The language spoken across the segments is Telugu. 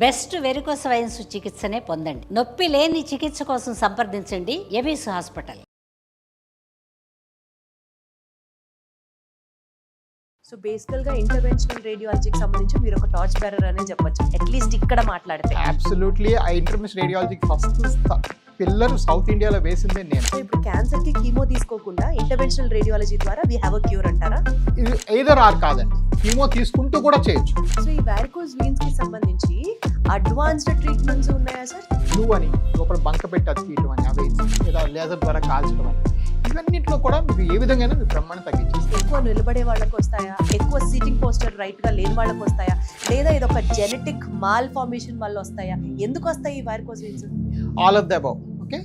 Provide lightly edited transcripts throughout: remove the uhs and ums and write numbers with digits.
బెస్ట్ వెరికోస్ వైన్స్ చికిత్సనే పొందండి. నొప్పి లేని చికిత్స కోసం సంప్రదించండి ఎబిస్ హాస్పిటల్. సో బేసికల్గా ఇంటర్వెన్షనల్ రేడియాలజీకి సంబంధించి మీరు ఒక టార్చ్ బేరర్ అనే చెప్పొచ్చు, అట్లీస్ట్ ఇక్కడ మాట్లాడితే. అబ్సల్యూట్లీ ఆ ఇంటర్వెన్షనల్ రేడియాలజీకి ఫస్ట్ పిల్లర్ సౌత్ ఇండియాలో వేసిందే నేను. సో ఇప్పుడు క్యాన్సర్కి కీమో తీసుకోకుండా ఇంటర్వెన్షనల్ రేడియాలజీ ద్వారా వీ హ్యావ్ అ క్యూర్ అంటారా? ఇది ఏదర్ ఆర్ కాదండి, కీమో తీసుకుంటూ కూడా చేయొచ్చు. సో ఈ వారికోస్ వీన్స్కి సంబంధించి అడ్వాన్స్డ్ ట్రీట్మెంట్స్ ఉన్నాయా సార్? బ్లూ అని లోపల బంక పెట్టి అతికియటం అని, అవి లేదా లేజర్ ద్వారా కాల్చడం అని, ఇవన్నింటిలో కూడా మీకు ఏ విధంగా మీకు బ్రహ్మాండం తగ్గించేస్తారు. ఎక్కువ నిలబడే వాళ్ళకి వస్తాయా, ఎక్కువ సీటింగ్ పోస్టర్ రైట్గా లేని వాళ్ళకి వస్తాయా, లేదా ఇది ఒక జెనెటిక్ మాల్ ఫార్మేషన్ వల్ల వస్తాయా? ఎందుకు వస్తాయి ఈ varicose veins? All of the above. Okay,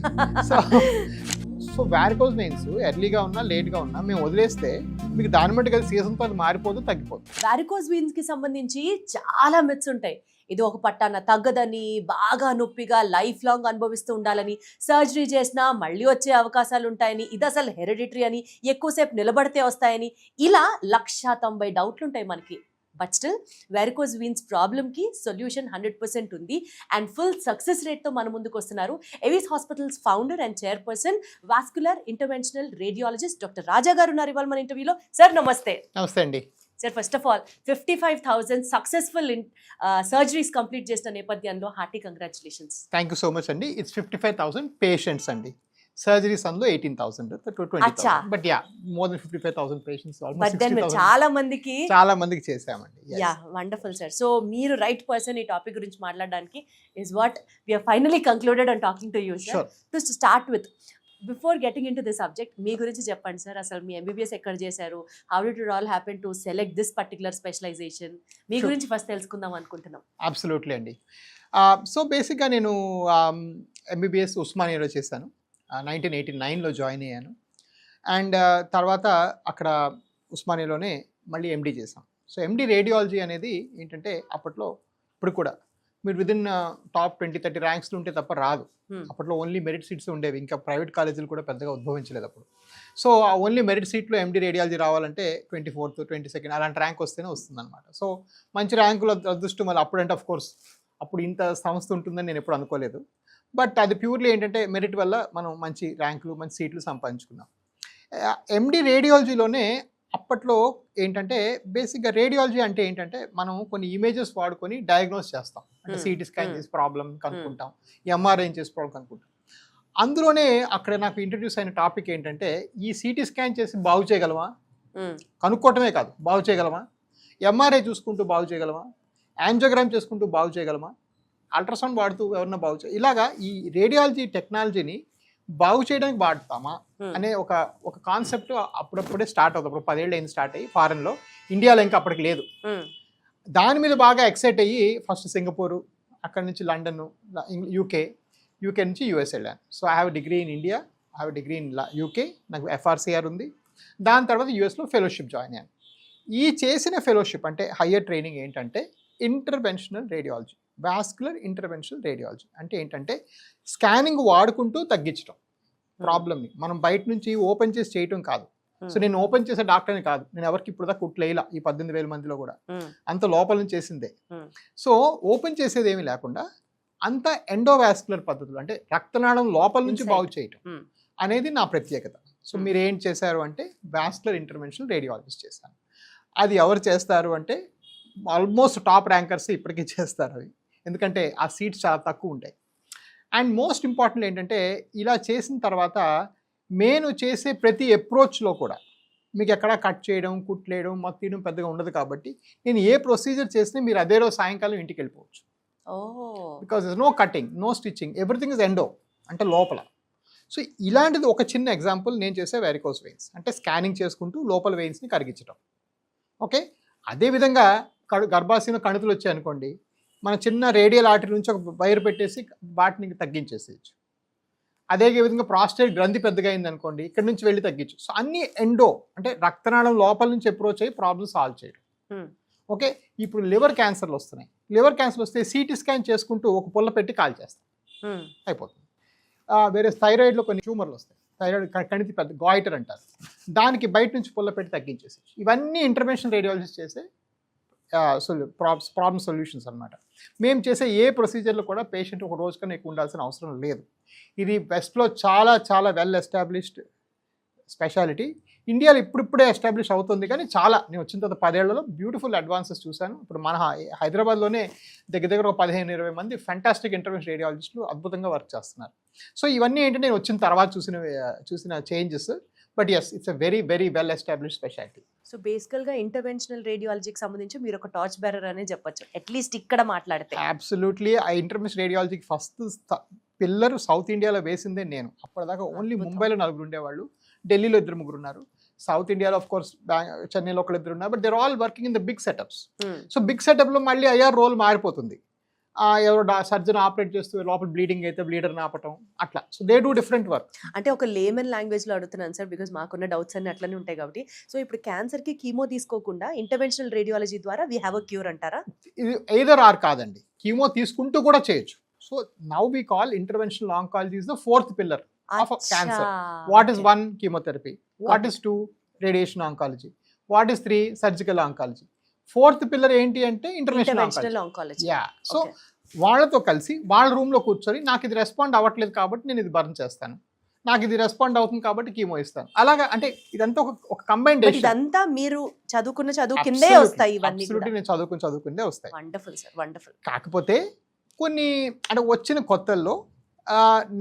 so varicose veins ఎర్లీగా ఉన్నా లేట్గా ఉన్నా మేము వదిలేస్తే మీకు దాన్ని బట్టి కదా సీజన్తో అది మారిపోదు, తగ్గిపోతుంది. వారికోస్ వీన్స్కి సంబంధించి చాలా మిత్స్ ఉంటాయి. ఇది ఒక పట్టాన తగ్గదని, బాగా నొప్పిగా లైఫ్ లాంగ్ అనుభవిస్తూ ఉండాలని, సర్జరీ చేసినా మళ్ళీ వచ్చే అవకాశాలు ఉంటాయని, ఇది అసలు హెరిడిటరీ అని, ఎక్కువసేపు నిలబడితే వస్తాయని, ఇలా 190 డౌట్లు ఉంటాయి మనకి. బట్ స్టిల్ వెరికోస్ వీన్స్ ప్రాబ్లమ్కి సొల్యూషన్ 100% ఉంది. అండ్ ఫుల్ సక్సెస్ రేట్తో మన ముందుకు వస్తున్నారు Avis hospitals founder and chairperson, vascular interventional radiologist doctor Raja గారు ఉన్నారు ఇవాళ మన ఇంటర్వ్యూలో. సార్ నమస్తే. నమస్తే అండి. Sir first of all 55,000 successful surgeries complete చేసిన నేపథ్యంలో hearty congratulations. Thank you so much అండి. ఇట్స్ 55,000 పేషెంట్స్ అండి, సర్జరీస్ అందులో 18,000 to 20,000. But yeah, more than 55,000 patients, but then చాలా మందికి చేసామండి. Yeah, wonderful sir. సో మీరు రైట్ పర్సన్ ఈ టాపిక్ గురించి మాట్లాడడానికి. Is what we are finally concluded on talking to you sir. To start with, before getting into the subject, మీ గురించి చెప్పండి సార్. అసలు మీ ఎంబీబీఎస్ ఎక్కడ చేశారు? How did it all happen to select this particular specialisation? మీ గురించి ఫస్ట్ తెలుసుకుందాం అనుకుంటున్నాం. అబ్సల్యూట్లీ అండి. సో బేసిక్గా నేను ఎంబీబీఎస్ ఉస్మానియాలో చేశాను. 1989లో జాయిన్ అయ్యాను. అండ్ తర్వాత అక్కడ ఉస్మానియాలోనే మళ్ళీ ఎండీ చేశాం. సో ఎండీ రేడియాలజీ అనేది ఏంటంటే అప్పట్లో, ఇప్పుడు కూడా మీరు విదిన్ టాప్ 20-30 ర్యాంక్స్లో ఉంటే తప్ప రాదు. అప్పట్లో ఓన్లీ మెరిట్ సీట్స్ ఉండేవి, ఇంకా ప్రైవేట్ కాలేజీలు కూడా పెద్దగా ఉద్భవించలేదు అప్పుడు. సో ఆ ఓన్లీ మెరిట్ సీట్లో ఎండీ రేడియాలజీ రావాలంటే 24th 22nd అలాంటి ర్యాంక్ వస్తేనే వస్తుందన్నమాట. సో మంచి ర్యాంకులు అదృష్టం మళ్ళీ అప్పుడంటే ఆఫ్ కోర్స్ అప్పుడు ఇంత సంస్థ ఉంటుందని నేను ఎప్పుడు అనుకోలేదు. బట్ అది ప్యూర్లీ ఏంటంటే మెరిట్ వల్ల మనం మంచి ర్యాంకులు, మంచి సీట్లు సంపాదించుకున్నాం. ఎండీ రేడియాలజీలోనే అప్పట్లో ఏంటంటే బేసిక్గా రేడియాలజీ అంటే ఏంటంటే మనం కొన్ని ఇమేజెస్ వాడుకొని డయాగ్నోస్ చేస్తాం. అంటే సిటీ స్కాన్ చేసి ప్రాబ్లం కనుక్కుంటాం, ఎంఆర్ఐ చేసి ప్రాబ్లం కనుక్కుంటాం. అందులోనే అక్కడ నాకు ఇంట్రడ్యూస్ అయిన టాపిక్ ఏంటంటే ఈ సిటీ స్కాన్ చేసి బాగు చేయగలమా, కనుక్కోవటమే కాదు బాగు చేయగలమా, ఎంఆర్ఐ చూసుకుంటూ బాగు చేయగలమా, యాంజియోగ్రామ్ చేసుకుంటూ బాగు చేయగలమా, అల్ట్రాసౌండ్ వాడుతూ ఎవరన్నా బాగు ఇలాగా ఈ రేడియాలజీ టెక్నాలజీని బాగు చేయడానికి వాడతామా అనే ఒక కాన్సెప్ట్ అప్పుడప్పుడే స్టార్ట్ అవుతుంది. అప్పుడు 10 ఏళ్ళు అయింది స్టార్ట్ అయ్యి ఫారెన్లో, ఇండియాలో ఇంకా అప్పటికి లేదు. దాని మీద బాగా ఎక్సైట్ అయ్యి ఫస్ట్ సింగపూరు, అక్కడి నుంచి లండన్, యూకే నుంచి యూఎస్ వెళ్ళాను. So I have degree in India, I have degree in UK, నాకు FRCR ఉంది. దాని తర్వాత యూఎస్లో ఫెలోషిప్ జాయిన్ అయ్యాను. ఈ చేసిన ఫెలోషిప్ అంటే హయ్యర్ ట్రైనింగ్ ఏంటంటే interventional radiology, vascular interventional radiology. అంటే ఏంటంటే స్కానింగ్ వాడుకుంటూ తగ్గించడం ప్రాబ్లమ్ని, మనం బయట నుంచి ఓపెన్ చేసి చేయటం కాదు. సో నేను ఓపెన్ చేసే డాక్టర్ని కాదు, నేను ఎవరికి ఇప్పుడు దాకా కుట్లేలా ఈ 18,000 మందిలో కూడా, అంత లోపల నుంచి చేసిందే. సో ఓపెన్ చేసేది ఏమీ లేకుండా అంత ఎండోవాస్కులర్ పద్ధతులు, అంటే రక్తనాళం లోపల నుంచి బాగు చేయటం అనేది నా ప్రత్యేకత. సో మీరు ఏం చేశారు అంటే వాస్కులర్ ఇంటర్వెన్షనల్ రేడియాలజిస్ట్ చేశాను. అది ఎవరు చేస్తారు అంటే ఆల్మోస్ట్ టాప్ ర్యాంకర్స్ ఇప్పటికీ చేస్తారు అవి, ఎందుకంటే ఆ సీట్స్ చాలా తక్కువ ఉంటాయి. అండ్ మోస్ట్ ఇంపార్టెంట్ ఏంటంటే ఇలా చేసిన తర్వాత నేను చేసే ప్రతి అప్రోచ్లో కూడా మీకు ఎక్కడా కట్ చేయడం, కుట్లేయడం, మొత్తం తీయడం పెద్దగా ఉండదు. కాబట్టి నేను ఏ ప్రొసీజర్ చేసినా మీరు అదే రోజు సాయంకాలం ఇంటికి వెళ్ళిపోవచ్చు. Because is no cutting, no stitching, everything is endo, అంటే లోపల. సో ఇలాంటిది ఒక చిన్న ఎగ్జాంపుల్ నేను చేసే వెరికోస్ వెయిన్స్, అంటే స్కానింగ్ చేసుకుంటూ లోపల వెయిన్స్ని కరిగించడం. ఓకే, అదేవిధంగా గర్భాశయంలో కణుతులు వచ్చాయనుకోండి, మన చిన్న రేడియల్ ఆర్టరీ నుంచి ఒక వైర్ పెట్టేసి వాటిని తగ్గించేసేయచ్చు. అదే విధంగా ప్రాస్టేట్ గ్రంథి పెద్దగా అయింది అనుకోండి, ఇక్కడ నుంచి వెళ్ళి తగ్గించు. సో అన్ని ఎండో, అంటే రక్తనాళం లోపల నుంచి అప్రోచ్ అయ్యి ప్రాబ్లమ్ సాల్వ్ చేయడం. ఓకే, ఇప్పుడు లివర్ క్యాన్సర్లు వస్తున్నాయి. లివర్ క్యాన్సర్ వస్తే సిటీ స్కాన్ చేసుకుంటూ ఒక పుల్ల పెట్టి కాల్ చేస్తాం, అయిపోతుంది. వేరే థైరాయిడ్లో కొన్ని ట్యూమర్లు వస్తాయి, థైరాయిడ్ కణితి పెద్ద గాయిటర్ అంటారు, దానికి బయట నుంచి పుల్ల పెట్టి తగ్గించేసి. ఇవన్నీ ఇంటర్వెన్షనల్ రేడియాలజిస్ట్ చేసే ప్రాబ్లమ్ సొల్యూషన్స్ అనమాట. మేము చేసే ఏ ప్రొసీజర్లో కూడా పేషెంట్ ఒక రోజు కన్నా ఎక్కువ ఉండాల్సిన అవసరం లేదు. ఇది వెస్ట్లో చాలా చాలా వెల్ ఎస్టాబ్లిష్డ్ స్పెషాలిటీ. ఇండియాలో ఇప్పుడిప్పుడే ఎస్టాబ్లిష్ అవుతుంది, కానీ చాలా నేను వచ్చిన తర్వాత 10 ఏళ్లలో బ్యూటిఫుల్ అడ్వాన్సెస్ చూశాను. ఇప్పుడు మన హైదరాబాద్లోనే దగ్గర ఒక 15-20 మంది ఫెంటాస్టిక్ ఇంటర్వెన్షన్ రేడియాలజిస్టులు అద్భుతంగా వర్క్ చేస్తున్నారు. సో ఇవన్నీ ఏంటంటే నేను వచ్చిన తర్వాత చూసిన changes. But yes, it's a very very well establish speciality. So బేసికల్గా ఇంటర్వెన్షనల్ రేడియాలజీకి సంబంధించి మీరు ఒక టార్చ్ బేరర్ అనే చెప్పొచ్చు, అట్లీస్ట్ ఇక్కడ మాట్లాడితే. అబ్సల్యూట్లీ. ఆ ఇంటర్వెన్షన్ రేడియాలజీకి ఫస్ట్ పిల్లర్ సౌత్ ఇండియాలో వేసిందే నేను. అప్పటిదాకా ఓన్లీ ముంబైలో 4 ఉండేవాళ్ళు, ఢిల్లీలో 2-3 ఉన్నారు, సౌత్ ఇండియాలో ఆఫ్ కోర్స్ చెన్నైలో 1-2 ఉన్నారు. But they're all working in the big setups. So big సెటప్లో మళ్ళీ ఐఆర్ రోల్ మారిపోతుంది. ఎవరో సర్జన్ ఆపరేట్ చేస్తూ లోపల బ్లీడింగ్ అయితే బ్లీడర్ని ఆపటం అట్లా. So they do different work. అంటే ఒక లేమన్ లాంగ్వేజ్లో అడుగుతున్నాను సార్, బికాజ్ మాకున్న డౌట్స్ అన్ని అట్లనే ఉంటాయి కాబట్టి. సో ఇప్పుడు క్యాన్సర్కి కీమో తీసుకోకుండా ఇంటర్వెన్షనల్ రేడియాలజీ ద్వారా వీ హ్యావ్ అ క్యూర్ అంటారా? ఇది ఎయిదర్ ఆర్ కాదండి, కీమో తీసుకుంటూ కూడా చేయొచ్చు. So now we call interventional oncology is the 4th pillar of cancer. What is 1? Chemotherapy. What is 2? Radiation oncology. What is 3? Surgical oncology. 4th pillar ఏంటి అంటే ఇంటర్వెన్షనల్ ఆంకాలజీ. యా. సో వాళ్ళతో కలిసి వాళ్ళ రూమ్లో కూర్చొని నాకు ఇది రెస్పాండ్ అవ్వట్లేదు కాబట్టి నేను ఇది బర్న్ చేస్తాను, నాకు ఇది రెస్పాండ్ అవుతుంది కాబట్టి కీమో ఇస్తాను. అలాగా అంటే ఇదంతా ఒక కంబైన్డ్. ఇదంతా మీరు చదువు కిందే వస్తాయి ఇవన్నీ. నేను చదువుకుందే వస్తాయి. Wonderful sir, wonderful. కాకపోతే కొన్ని అంటే వచ్చిన కొత్తల్లో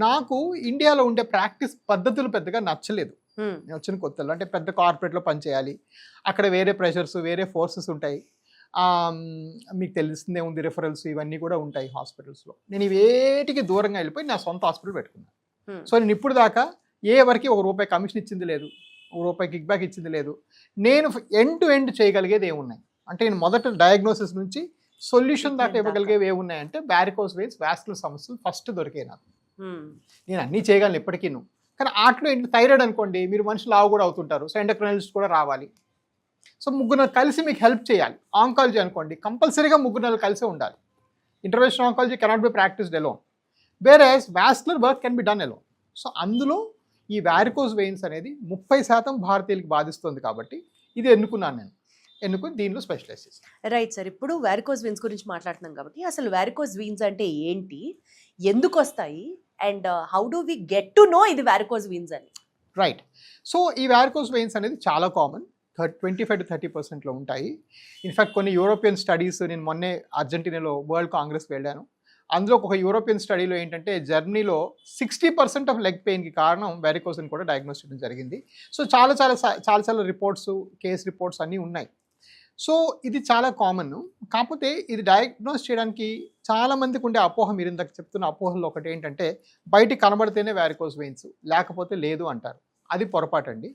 నాకు ఇండియాలో ఉండే ప్రాక్టీస్ పద్ధతులు పెద్దగా నచ్చలేదు. నేను వచ్చిన కొత్తల్లో అంటే పెద్ద కార్పొరేట్లో పనిచేయాలి, అక్కడ వేరే ప్రెషర్స్ వేరే ఫోర్సెస్ ఉంటాయి. మీకు తెలిసిందే ఉంది, రిఫరల్స్ ఇవన్నీ కూడా ఉంటాయి హాస్పిటల్స్లో. నేను ఇవేటికి దూరంగా వెళ్ళిపోయి నా సొంత హాస్పిటల్ పెట్టుకున్నాను. సో నేను ఇప్పుడు దాకా ఎవరికి ₹1 కమిషన్ ఇచ్చింది లేదు, ₹1 కిక్ బ్యాక్ ఇచ్చింది లేదు. నేను ఎండ్ టు ఎండ్ చేయగలిగేది ఏమున్నాయి అంటే, నేను మొదట డయాగ్నోసిస్ నుంచి సొల్యూషన్ దాకా ఇవ్వగలిగేవి ఏమున్నాయంటే వారికోస్ వెయిన్స్, వాస్కులర్ సమస్యలు ఫస్ట్ దొరికాయి నాకు. నేను అన్నీ చేయగలను ఇప్పటికీ. కానీ ఆటలో థైరాయిడ్ అనుకోండి, మీరు మనుషులు లావు కూడా అవుతుంటారు, సో ఎండోక్రైనాలజిస్ట్ కూడా రావాలి. సో 3 కలిసి మీకు హెల్ప్ చేయాలి. ఆంకాలజీ అనుకోండి, కంపల్సరీగా 3 కలిసే ఉండాలి. Interventional oncology cannot be practised alone, whereas vascular work can be done alone. So అందులో ఈ వారికోస్ వెయిన్స్ అనేది 30% భారతీయులకి బాధిస్తుంది కాబట్టి ఇది ఎన్నుకున్నాను. ఎన్నుకుని దీనిలో స్పెషలైజ్ చేస్తాను. రైట్ సార్, ఇప్పుడు వారికోస్ వెయిన్స్ గురించి మాట్లాడుతున్నాం కాబట్టి అసలు వారికోస్ వెయిన్స్ అంటే ఏంటి, ఎందుకు వస్తాయి, and how do we get to know ఇది వారికోస్ వెయిన్స్ అని? రైట్. సో ఈ వారికోస్ వెయిన్స్ అనేది చాలా కామన్, 25 to 30% ఉంటాయి. ఇన్ఫ్యాక్ట్ కొన్ని యూరోపియన్ స్టడీస్, నేను మొన్నే అర్జెంటీనాలో వరల్డ్ కాంగ్రెస్ వెళ్ళాను, అందులో ఒక యూరోపియన్ స్టడీలో ఏంటంటే జర్మనీలో 60% ఆఫ్ లెగ్ పెయిన్కి కారణం వారికోస్ అని కూడా డయాగ్నోస్ చేయడం జరిగింది. సో చాలా రిపోర్ట్స్, కేస్ రిపోర్ట్స్ అన్నీ ఉన్నాయి. సో ఇది చాలా కామన్. కాకపోతే ఇది డయాగ్నోస్ చేయడానికి చాలామందికి ఉండే అపోహ, మీరు ఇందాక చెప్తున్న అపోహల్లో ఒకటి ఏంటంటే బయటికి కనబడితేనే వారికోస్ వెయిన్స్, లేకపోతే లేదు అంటారు. అది పొరపాటు అండి.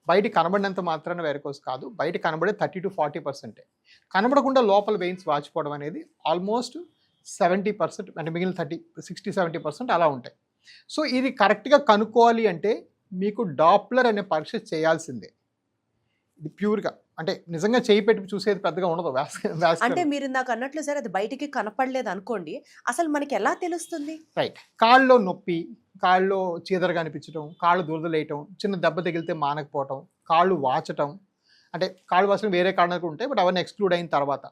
బయట కనబడినంత మాత్రాన వారికోస్ కాదు, బయట కనబడే 30 to 40%. కనబడకుండా లోపల వెయిన్స్ వాచిపోవడం అనేది ఆల్మోస్ట్ 70%, అంటే మిగిలిన 60-70% అలా ఉంటాయి. సో ఇది కరెక్ట్గా కనుక్కోవాలి అంటే మీకు డాప్లర్ అనే పరీక్ష చేయాల్సిందే. ఇది ప్యూర్గా అంటే నిజంగా చేయి పెట్టి చూసేది పెద్దగా ఉండదు. అంటే మీరు నాకు అన్నట్లు సార్, అది బయటికి కనపడలేదు అనుకోండి, అసలు మనకి ఎలా తెలుస్తుంది? రైట్. కాళ్ళలో నొప్పి, కాళ్ళలో చీదరగా అనిపించడం, కాళ్ళు దురదలేయటం, చిన్న దెబ్బ తగిలితే మానకపోవటం, కాళ్ళు వాచటం, అంటే కాళ్ళు వాచడం వేరే కారణాలు ఉంటాయి, బట్ అవన్నీ ఎక్స్క్లూడ్ అయిన తర్వాత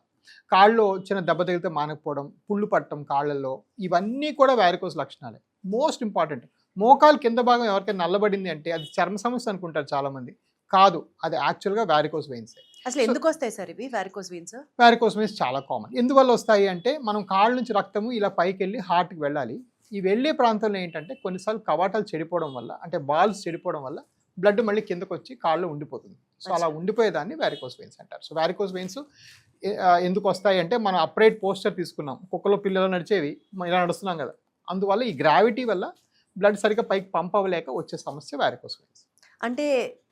కాళ్ళలో చిన్న దెబ్బ తగిలితే మానకపోవడం, పుళ్ళు పట్టడం కాళ్ళల్లో, ఇవన్నీ కూడా వారికోస్ లక్షణాలే. మోస్ట్ ఇంపార్టెంట్, మోకాలు కింద భాగం ఎవరికైనా నల్లబడింది అంటే అది చర్మ సమస్య అనుకుంటారు చాలామంది, కాదు, అది యాక్చువల్గా వారికోస్ వెయిన్స్. అసలు ఎందుకు వస్తాయి సార్ ఇవి వారికోస్ వెయిన్స్? వారికోస్ వెయిన్స్ చాలా కామన్. ఎందువల్ల వస్తాయి అంటే, మనం కాళ్ళ నుంచి రక్తము ఇలా పైకి వెళ్ళి హార్ట్కి వెళ్ళాలి. ఈ వెళ్ళే ప్రాంతంలో ఏంటంటే కొన్నిసార్లు కవాటాలు చెడిపోవడం వల్ల, అంటే బాల్స్ చెడిపోవడం వల్ల బ్లడ్ మళ్ళీ కిందకు వచ్చి కాళ్ళు ఉండిపోతుంది. సో అలా ఉండిపోయేదాన్ని వారికోస్ వెయిన్స్ అంటారు. సో వారికోస్ వెయిన్స్ ఎందుకు వస్తాయి అంటే, మనం అప్రైట్ పోస్చర్ తీసుకున్నాం, కుక్కలో పిల్లలు నడిచేవి ఇలా నడుస్తున్నాం కదా, అందువల్ల ఈ గ్రావిటీ వల్ల బ్లడ్ సరిగ్గా పైకి పంప్ అవ్వలేక వచ్చే సమస్య వారికోస్ వెయిన్స్. అంటే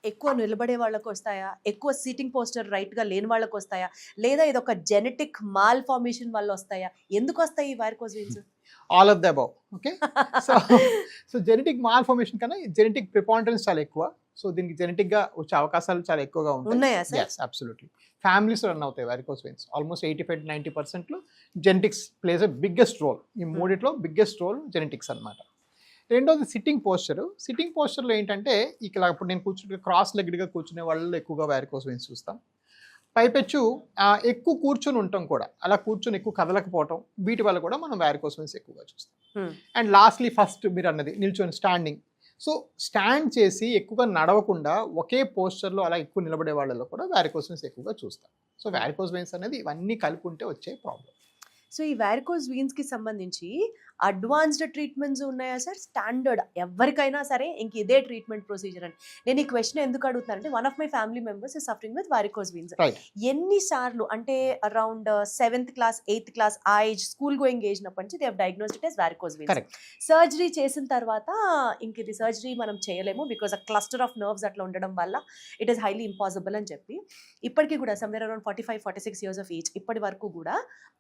ఎక్కువ నిలబడే వాళ్ళకు వస్తాయా, ఎక్కువ సీటింగ్ పోస్టర్ రైట్గా లేని వాళ్ళకు వస్తాయా, లేదా ఇది ఒక జెనెటిక్ మాల్ ఫార్మేషన్ వల్ల వస్తాయా, ఎందుకు వస్తాయి ఈ varicose veins? All of the above. Okay. So genetic mall formation కన్నా జెనెటిక్ ప్రిపాండరెన్స్ చాలా ఎక్కువ. సో దీనికి జెనెటిక్గా వచ్చే అవకాశాలు చాలా ఎక్కువగా ఉంటాయి. yes, absolutely. ఫ్యామిలీస్ రన్ అవుతాయి వారికోస్ వెయిన్స్. ఆల్మోస్ట్ 85 to 90%లో genetics plays a biggest role. ఈ మూడిట్లో బిగ్గెస్ట్ రోల్ జెనెటిక్స్ అనమాట. రెండోది సిట్టింగ్ పోస్చర్. సిట్టింగ్ పోస్చర్లో ఏంటంటే, ఇక్కడ ఇప్పుడు నేను కూర్చుంటే క్రాస్ లెగ్డ్గా కూర్చునే వాళ్ళలో ఎక్కువగా వారికోస్ వెయిన్స్ చూస్తాం. పైపెచ్చు ఎక్కువ కూర్చొని ఉంటాం కూడా, అలా కూర్చొని ఎక్కువ కదలకపోవటం, వీటి వల్ల కూడా మనం వారికోస్ వెయిన్స్ ఎక్కువగా చూస్తాం. అండ్ లాస్ట్లీ ఫస్ట్ మీరు అన్నది నిల్చొని స్టాండింగ్. సో స్టాండ్ చేసి ఎక్కువగా నడవకుండా ఒకే పోస్చర్లో అలా ఎక్కువ నిలబడే వాళ్ళలో కూడా వారికోస్ వెయిన్స్ ఎక్కువగా చూస్తాం. సో వారికోస్ వెయిన్స్ అనేది ఇవన్నీ కలిపి ఉంటే వచ్చే ప్రాబ్లం. సో ఈ వారికోస్ వీన్స్ కి సంబంధించి అడ్వాన్స్డ్ ట్రీట్మెంట్స్ ఉన్నాయా సార్? స్టాండర్డ్ ఎవరికైనా సరే ఇంక ఇదే ట్రీట్మెంట్ ప్రొసీజర్ అని. నేను ఈ క్వశ్చన్ ఎందుకు అడుగుతున్నానంటే one of my family members is suffering with varicose veins. ఎన్నిసార్లు అంటే around 7th class 8th class ఆ ఏజ్, స్కూల్ గోయింగ్ ఏజ్ నప్పటి నుంచి they have diagnosed it as varicose veins. Surgery చేసిన తర్వాత ఇంక ఇది సర్జరీ మనం చేయలేము because a cluster of nerves అట్లా ఉండడం వల్ల ఇట్ ఈస్ హైలీ ఇంపాసిబుల్ అని చెప్పి ఇప్పటికీ కూడా somewhere around 45-46 years of age ఇప్పటి వరకు కూడా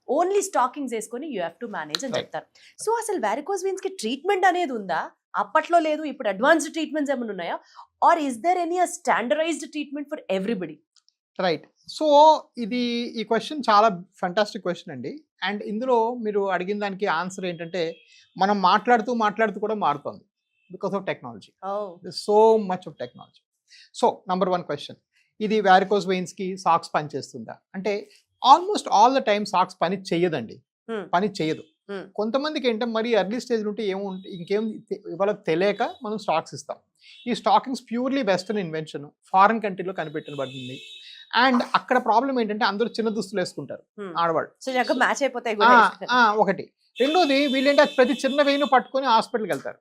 ఓన్లీ స్టాకింగ్స్ వేసుకొని యూ హ్యావ్ టు మేనేజ్ అని చెప్తారు. సో అసలు వారికోస్ వీన్స్ కి ట్రీట్మెంట్ అనేది ఉందా? అప్పట్లో లేదు, ఇప్పుడు అడ్వాన్స్డ్ ట్రీట్మెంట్స్ ఏమైనా ఉన్నాయా? Or is there any standardised treatment for everybody? Right. So ఈ క్వశ్చన్ చాలా ఫంటాస్టిక్ క్వశ్చన్ అండి. అండ్ ఇందులో మీరు అడిగిన దానికి ఆన్సర్ ఏంటంటే మనం మాట్లాడుతూ కూడా మారుతుంది because of technology. So much of technology. So number 1 question, ఇది వారికోస్ వెయిన్స్ కి సాక్స్ పనిచేస్తుందా అంటే almost all the time socks పని చెయ్యదండి, పని చెయ్యదు. కొంతమందికి ఏంటంటే మరి ఎర్లీ స్టేజ్ ఉంటే ఇంకేం ఇవాళ తెలియక మనం స్టాక్స్ ఇస్తాం. ఈ stockings purely western invention, foreign కంట్రీలో కనిపెట్టబడింది. అండ్ అక్కడ ప్రాబ్లం ఏంటంటే అందరూ చిన్న దుస్తులు వేసుకుంటారు ఆడవాళ్ళు, మ్యాచ్ అయిపోతాయి ఒకటి. రెండోది వీళ్ళేంటే ప్రతి చిన్న వెయిన్ పట్టుకొని హాస్పిటల్కి వెళ్తారు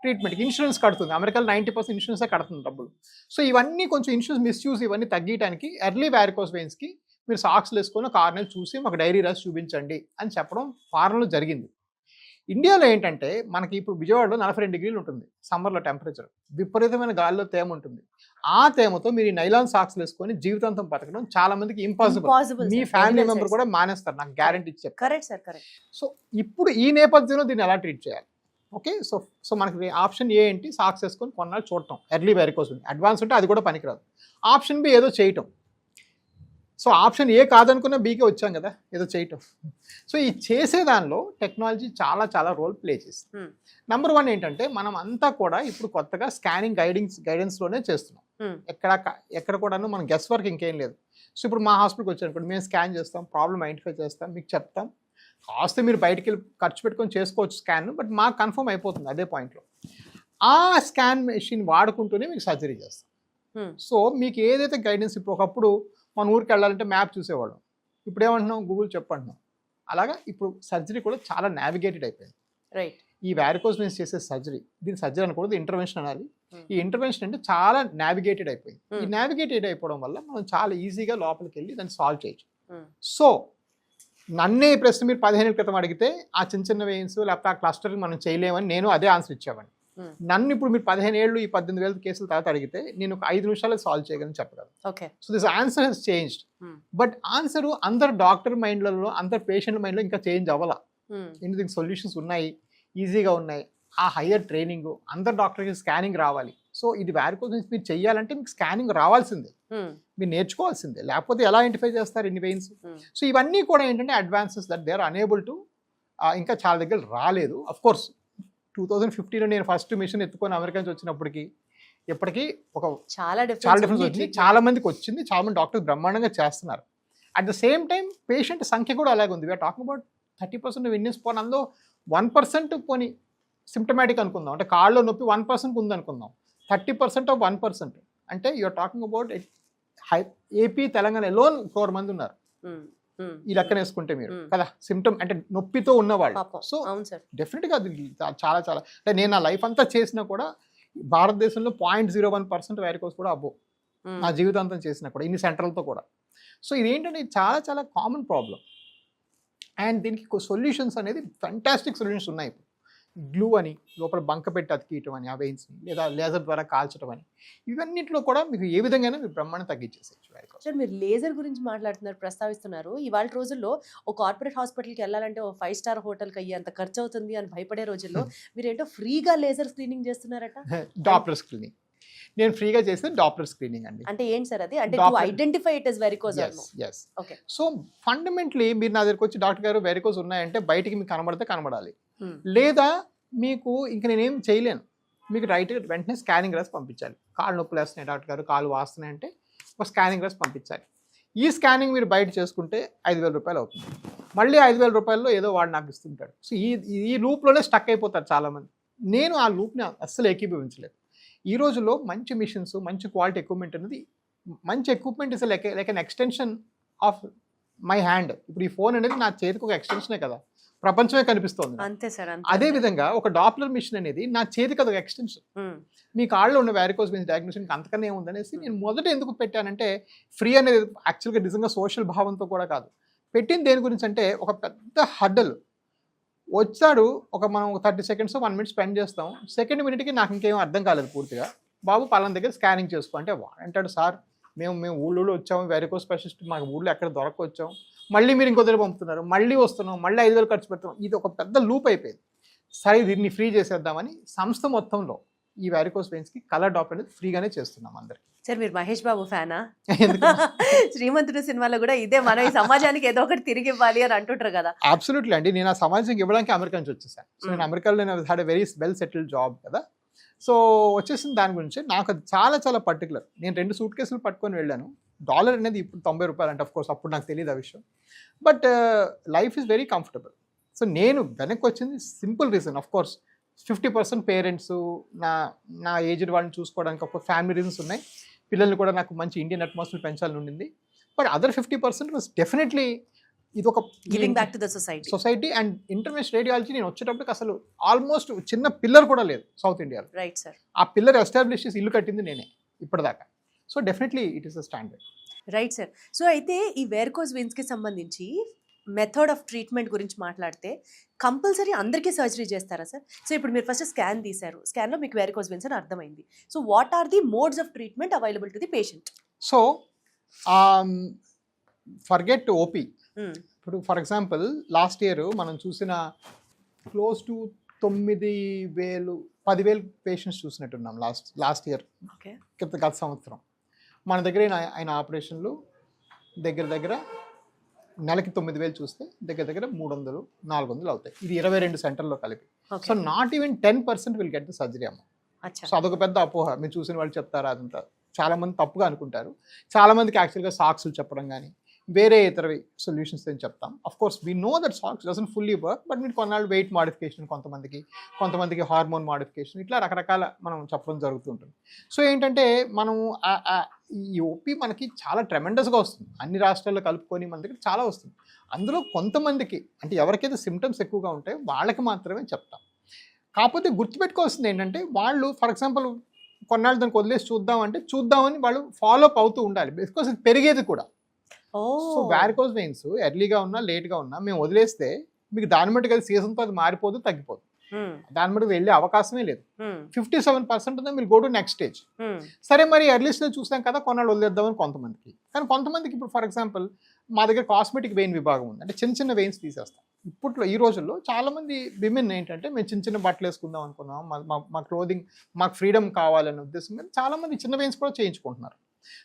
ట్రీట్మెంట్కి. ఇన్సూరెన్స్ కడుతుంది, అమెరికాలో 90% ఇన్సూరెన్సే కడుతుంది డబ్బులు. సో ఇవన్నీ కొంచెం ఇన్సూరెన్స్ మిస్యూజ్ ఇవన్నీ తగ్గించడానికి ఎర్లీ వారికోస్ వెయిన్స్కి మీరు సాక్స్లు వేసుకొని ఒక 6 నెలలు చూసి మాకు డైరీ రాసి చూపించండి అని చెప్పడం ఫారెన్లో జరిగింది. ఇండియాలో ఏంటంటే మనకి ఇప్పుడు విజయవాడలో 42 degrees ఉంటుంది సమ్మర్లో టెంపరేచర్, విపరీతమైన గాలిలో తేమ ఉంటుంది. ఆ తేమతో మీరు ఈ నైలాన్ సాక్స్లు వేసుకొని జీవితాంతం బతకడం చాలా మందికి ఇంపాసిబుల్. మీ ఫ్యామిలీ మెంబర్ కూడా మానేస్తారు, నాకు గ్యారంటీ ఇచ్చారు. Correct sir, correct. సో ఇప్పుడు ఈ నేపథ్యంలో దీన్ని ఎలా ట్రీట్ చేయాలి? ఓకే, సో మనకి ఆప్షన్ ఏ ఏంటి, సాక్స్ వేసుకొని కొన్నాళ్ళు చూడటం ఎర్లీ వారికోస్. అడ్వాన్స్ ఉంటే అది కూడా పనికిరాదు. ఆప్షన్ బి ఏదో చేయటం. సో ఆప్షన్ ఏ కాదనుకున్న బీకే వచ్చాం కదా, ఏదో చేయటం. సో ఈ చేసే దానిలో టెక్నాలజీ చాలా చాలా రోల్ ప్లే చేస్తుంది. నంబర్ 1 ఏంటంటే మనం అంతా కూడా ఇప్పుడు కొత్తగా స్కానింగ్ గైడెన్స్లోనే చేస్తున్నాం. ఎక్కడ కూడాను మనం గెస్ వర్క్ ఇంకేం లేదు. సో ఇప్పుడు మా హాస్పిటల్కి వచ్చారనుకోండి, మేము స్కాన్ చేస్తాం, ప్రాబ్లమ్ ఐడెంటిఫై చేస్తాం, మీకు చెప్తాం. కాస్త మీరు బయటికి వెళ్ళి ఖర్చు పెట్టుకొని చేసుకోవచ్చు స్కాన్, బట్ మాకు కన్ఫర్మ్ అయిపోతుంది అదే పాయింట్లో. ఆ స్కాన్ మెషిన్ వాడుకుంటూనే మీకు సర్జరీ చేస్తాం. సో మీకు ఏదైతే గైడెన్స్, ఇప్పుడు ఒకప్పుడు మన ఊరికి వెళ్ళాలంటే మ్యాప్ చూసేవాళ్ళం, ఇప్పుడు ఏమంటున్నాం, గూగుల్ చెప్పంటున్నాం. అలాగా ఇప్పుడు సర్జరీ కూడా చాలా నావిగేటెడ్ అయిపోయింది. రైట్. ఈ వారికోస్ వెయిన్స్ చేసే సర్జరీ, దీని సర్జరీ అనకూడదు, ఇంటర్వెన్షన్ అనాలి. ఈ ఇంటర్వెన్షన్ అంటే చాలా నావిగేటెడ్ అయిపోయింది. ఈ నావిగేటెడ్ అయిపోవడం వల్ల మనం చాలా ఈజీగా లోపలికి వెళ్ళి దాన్ని సాల్వ్ చేయొచ్చు. సో నన్నే ఈ ప్రశ్న మీరు 15 ఏళ్ళ క్రితం అడిగితే ఆ చిన్న వెయిన్స్ లేకపోతే ఆ క్లస్టర్ మనం చేయలేమని నేను అదే ఆన్సర్ ఇచ్చేవాడిని. నన్ను ఇప్పుడు మీరు 15 ఏళ్ళు ఈ 18,000 కేసుల తర్వాత అడిగితే నేను ఒక 5 నిమిషాలు సాల్వ్ చేయగలను చెప్పగలను. So this answer has changed. But answer అందరు డాక్టర్ మైండ్లలో, అందరు పేషెంట్ మైండ్లో ఇంకా చేంజ్ అవ్వాల. ఎందుకు సొల్యూషన్స్ ఉన్నాయి, ఈజీగా ఉన్నాయి. ఆ హయ్యర్ ట్రైనింగ్, అందరు డాక్టర్కి స్కానింగ్ రావాలి. సో ఇది వారికోస్ వెయిన్స్ మీరు చెయ్యాలంటే మీకు స్కానింగ్ రావాల్సిందే, మీరు నేర్చుకోవాల్సిందే, లేకపోతే ఎలా ఐడెంటిఫై చేస్తారు ఇన్ని వెయిన్స్. సో ఇవన్నీ కూడా ఏంటంటే advances that they are unable to, ఇంకా చాలా దగ్గర రాలేదు. అఫ్ కోర్స్ 2015లో నేను ఫస్ట్ మిషన్ ఎత్తుకొని అమెరికా నుంచి వచ్చినప్పటికీ ఇప్పటికీ ఒక చాలా డిఫరెన్స్ వచ్చింది. చాలా మందికి వచ్చింది, చాలా మంది డాక్టర్స్ బ్రహ్మాండంగా చేస్తున్నారు. At the same time patient సంఖ్య కూడా అలాగే ఉంది. వీఆర్ టాకింగ్ అబౌట్ 30% ఇండియన్స్ పోనీ, అందులో 1% పోనీ సిమ్టమాటిక్ అనుకుందాం, అంటే కాళ్ళలో నొప్పి 1% ఉంది అనుకుందాం. 30% ఆఫ్ 1% అంటే you're talking about AP Telangana alone 4 మంది ఉన్నారు ఈ లెక్కన వేసుకుంటే మీరు కదా, సిమ్టమ్ అంటే నొప్పితో ఉన్నవాళ్ళు. సో డెఫినెట్గా అది చాలా చాలా, అంటే నేను నా లైఫ్ అంతా చేసినా కూడా భారతదేశంలో 0.01% వారికోస్ కూడా అబ్బో నా జీవితాంతం చేసినా కూడా, ఇన్ని సెంటర్లతో కూడా. సో ఇదేంటంటే చాలా చాలా కామన్ ప్రాబ్లం. అండ్ దీనికి సొల్యూషన్స్ అనేది ఫంటాస్టిక్ సొల్యూషన్స్ ఉన్నాయి. ఇప్పుడు గ్లూ అని లోపల బంక పెట్టి అతికియటం అని ఆ వెయిన్స్ని, లేదా లేజర్ ద్వారా కాల్చడం అని, ఇవన్నింటిలో కూడా మీకు ఏ విధంగా మీరు బ్రహ్మాండం తగ్గించేసేయచ్చు. సార్ మీరు లేజర్ గురించి మాట్లాడుతున్నారు, ప్రస్తావిస్తున్నారు. ఇవాళ రోజుల్లో ఒక కార్పొరేట్ హాస్పిటల్కి వెళ్ళాలంటే ఓ 5-star హోటల్కి అయ్యేంత ఖర్చు అవుతుంది అని భయపడే రోజుల్లో మీరేంటో ఫ్రీగా లేజర్ స్క్రీనింగ్ చేస్తున్నారట. డాప్లర్ స్క్రీనింగ్ నేను ఫ్రీగా చేస్తే డాప్లర్ స్క్రీనింగ్ అండి. అంటే ఏంటి సార్ అది? అంటే to identify it as varicose. yes. Okay. So fundamentally మీరు నా దగ్గరికి వచ్చి డాక్టర్ గారు వెరికోస్ ఉన్నాయంటే బయటికి మీకు కనబడితే కనబడాలి, లేదా మీకు ఇంక నేనేం చేయలేను, మీకు రైట్ వెంటనే స్కానింగ్ రాసి పంపించాలి. కాళ్ళు నొప్పులు వేస్తున్నాయి డాక్టర్ గారు, కాళ్ళు వాస్తున్నాయి అంటే ఒక స్కానింగ్ రాసి పంపించాలి. ఈ స్కానింగ్ మీరు బయట చేసుకుంటే 5,000 రూపాయలు అవుతుంది. మళ్ళీ 5,000 రూపాయల్లో ఏదో వాడు నాకు ఇస్తుంటాడు. సో ఈ లూప్లోనే స్టక్ అయిపోతారు చాలామంది. నేను ఆ లూప్ని అస్సలు ఏకీభవించలేదు. ఈ రోజుల్లో మంచి మిషన్స్, మంచి క్వాలిటీ ఎక్విప్మెంట్ అనేది, మంచి equipment is like an extension of my hand. ఇప్పుడు ఈ ఫోన్ అనేది నా చేతికి ఒక ఎక్స్టెన్షనే కదా, ప్రపంచమే కనిపిస్తోంది. అంతే సార్. అదే విధంగా ఒక డాప్లర్ మిషన్ అనేది నా చేతికి అదొక ఎక్స్టెన్షన్. మీ కాళ్ళలో ఉన్న వ్యారికోస్ వెయిన్స్ డయాగ్నోసిస్ అంతకన్నా ఏముందనేసి నేను మొదట ఎందుకు పెట్టానంటే, ఫ్రీ అనేది యాక్చువల్గా నిజంగా సోషల్ భావంతో కూడా కాదు. పెట్టింది దేని గురించి అంటే, ఒక పెద్ద హడ్డల్ వచ్చాడు, మనం 30 సెకండ్స్ 1 మినిట్ స్పెండ్ చేస్తాం. సెకండ్ మినిట్కి నాకు ఇంకేం అర్థం కాలేదు పూర్తిగా. బాబు పలానా దగ్గర స్కానింగ్ చేసుకో అంటే వాడంటాడు, సార్ మేము ఊళ్ళో వచ్చాము, వ్యారికోస్ స్పెషలిస్ట్ మాకు ఊళ్ళో ఎక్కడ దొరకొచ్చాం, మళ్ళీ మీరు ఇంకో దగ్గర పంపుతున్నారు, మళ్ళీ వస్తున్నాం, మళ్ళీ 5,000 ఖర్చు పెడతాం. ఇది ఒక పెద్ద లూప్ అయిపోయింది. సరే దీన్ని ఫ్రీ చేసేద్దామని సంస్థ మొత్తంలో ఈ వ్యారికోస్ వెయిన్స్కి కలర్ డాప్ అనేది ఫ్రీగానే చేస్తున్నాం అందరికి. సార్ మీరు మహేష్ బాబు ఫ్యానా? శ్రీమంతుడు సినిమాలో కూడా ఇదే, మనం ఈ సమాజానికి ఏదో ఒకటి తిరిగి ఇవ్వాలి అని అంటుంటారు కదా. అబ్సల్యూట్లీ అండి. నేను ఆ సమాజానికి ఇవ్వడానికి అమెరికా నుంచి వచ్చేసాను. సో నేను అమెరికాలో నేను had a very well settled job కదా. సో వచ్చేసిన దాని గురించి నాకు అది చాలా చాలా పర్టికులర్. నేను 2 సూట్ కేసులు పట్టుకొని వెళ్ళాను. డాలర్ అనేది ఇప్పుడు 90 రూపాయలు అంటే, ఆఫ్కోర్స్ అప్పుడు నాకు తెలియదు ఆ విషయం. But life is very comfortable. So నేను వెనక్కి వచ్చింది సింపుల్ రీజన్. ఆఫ్కోర్స్ 50% పేరెంట్స్, నా ఏజ్డ్ వాళ్ళని చూసుకోవడానికి ఒక ఫ్యామిలీ రీజన్స్ ఉన్నాయి. పిల్లల్ని కూడా నాకు మంచి ఇండియన్ అట్మాస్ఫియర్ పెంచాలని ఉండింది. బట్ అదర్ 50% వాస్ డెఫినెట్లీ ఇది ఒక giving back to the society. And international radiology నేను వచ్చేటప్పటికి అసలు ఆల్మోస్ట్ చిన్న పిల్లర్ కూడా లేదు సౌత్ ఇండియాలో. Right sir. ఆ పిల్లర్ ఎస్టాబ్లిష్ చేసి ఇల్లు కట్టింది నేనే ఇప్పటిదాకా. So definitely it is a standard. Right sir. So అయితే ఈ వేర్కోస్ వెయిన్స్కి సంబంధించి మెథడ్ ఆఫ్ ట్రీట్మెంట్ గురించి మాట్లాడితే, కంపల్సరీ అందరికీ సర్జరీ చేస్తారా సార్? సో ఇప్పుడు మీరు ఫస్ట్ స్కాన్ తీశారు, స్కాన్లో మీకు వేర్కోస్ వెయిన్స్ అని అర్థమైంది. So what are the modes of treatment available to the patient? So forget OP. ఇప్పుడు ఫర్ ఎగ్జాంపుల్ లాస్ట్ ఇయర్ మనం చూసిన క్లోజ్ టు 9,000-10,000 పేషెంట్స్ చూసినట్టున్నాం లాస్ట్ ఇయర్. ఓకే. గత సంవత్సరం మన దగ్గర ఆయన ఆపరేషన్లు దగ్గర నెలకి 9,000 చూస్తే దగ్గర 300-400 అవుతాయి. ఇది 22 సెంటర్లో కలిపి. So not even 10% will get the surgery అమ్మ. సో అదొక పెద్ద అపోహ. మీరు చూసిన వాళ్ళు చెప్తారా, అదంతా చాలా మంది తప్పుగా అనుకుంటారు. చాలా మందికి యాక్చువల్గా సాక్స్లు చెప్పడం కానీ వేరే ఇతర సొల్యూషన్స్ అని చెప్తాం. Of course we know that socks doesn't fully work, but మీరు కొన్నాళ్ళు వెయిట్ మాడిఫికేషన్, కొంతమందికి హార్మోన్ మాడిఫికేషన్, ఇట్లా రకరకాల మనం చెప్పడం జరుగుతుంటుంది. సో ఏంటంటే మనం ఈ ఓపీ మనకి చాలా ట్రెమెండస్గా వస్తుంది. అన్ని రాష్ట్రాల్లో కలుపుకొని మన దగ్గర చాలా వస్తుంది. అందులో కొంతమందికి అంటే ఎవరికైతే సిమ్టమ్స్ ఎక్కువగా ఉంటాయో వాళ్ళకి మాత్రమే చెప్తాం. కాకపోతే గుర్తుపెట్టుకోవాల్సింది ఏంటంటే, వాళ్ళు ఫర్ ఎగ్జాంపుల్ కొన్నాళ్ళు దానికి వదిలేసి చూద్దామని వాళ్ళు ఫాలో అప్ అవుతూ ఉండాలి. బికాస్ ఇది పెరిగేది కూడా. సో వారికోస్ వెయిన్స్ ఎర్లీగా ఉన్నా లేట్గా ఉన్నా మేము వదిలేస్తే మీకు దాని మట్టుకు అది సీజన్తో అది మారిపోదు, తగ్గిపోదు. దాని మటుకు వెళ్ళే అవకాశమే లేదు. 57% మీరు గో టు నెక్స్ట్ స్టేజ్. సరే మరి ఎర్లీ స్టేజ్ చూసాం కదా, కొన్నాళ్ళు వదిలేద్దామని కొంతమందికి. కానీ కొంతమందికి ఇప్పుడు ఫర్ ఎగ్జాంపుల్ మా దగ్గర కాస్మెటిక్ వెయిన్ విభాగం ఉంది. అంటే చిన్న వెయిన్స్ తీసేస్తాం. ఈ రోజుల్లో చాలా మంది విమెన్ ఏంటంటే, మేము చిన్న బట్టలు వేసుకుందాం అనుకున్నాం, మా క్లోదింగ్ మాకు ఫ్రీడమ్ కావాలనే ఉద్దేశం మీద చాలా మంది చిన్న వెయిన్స్ కూడా చేయించుకుంటున్నారు.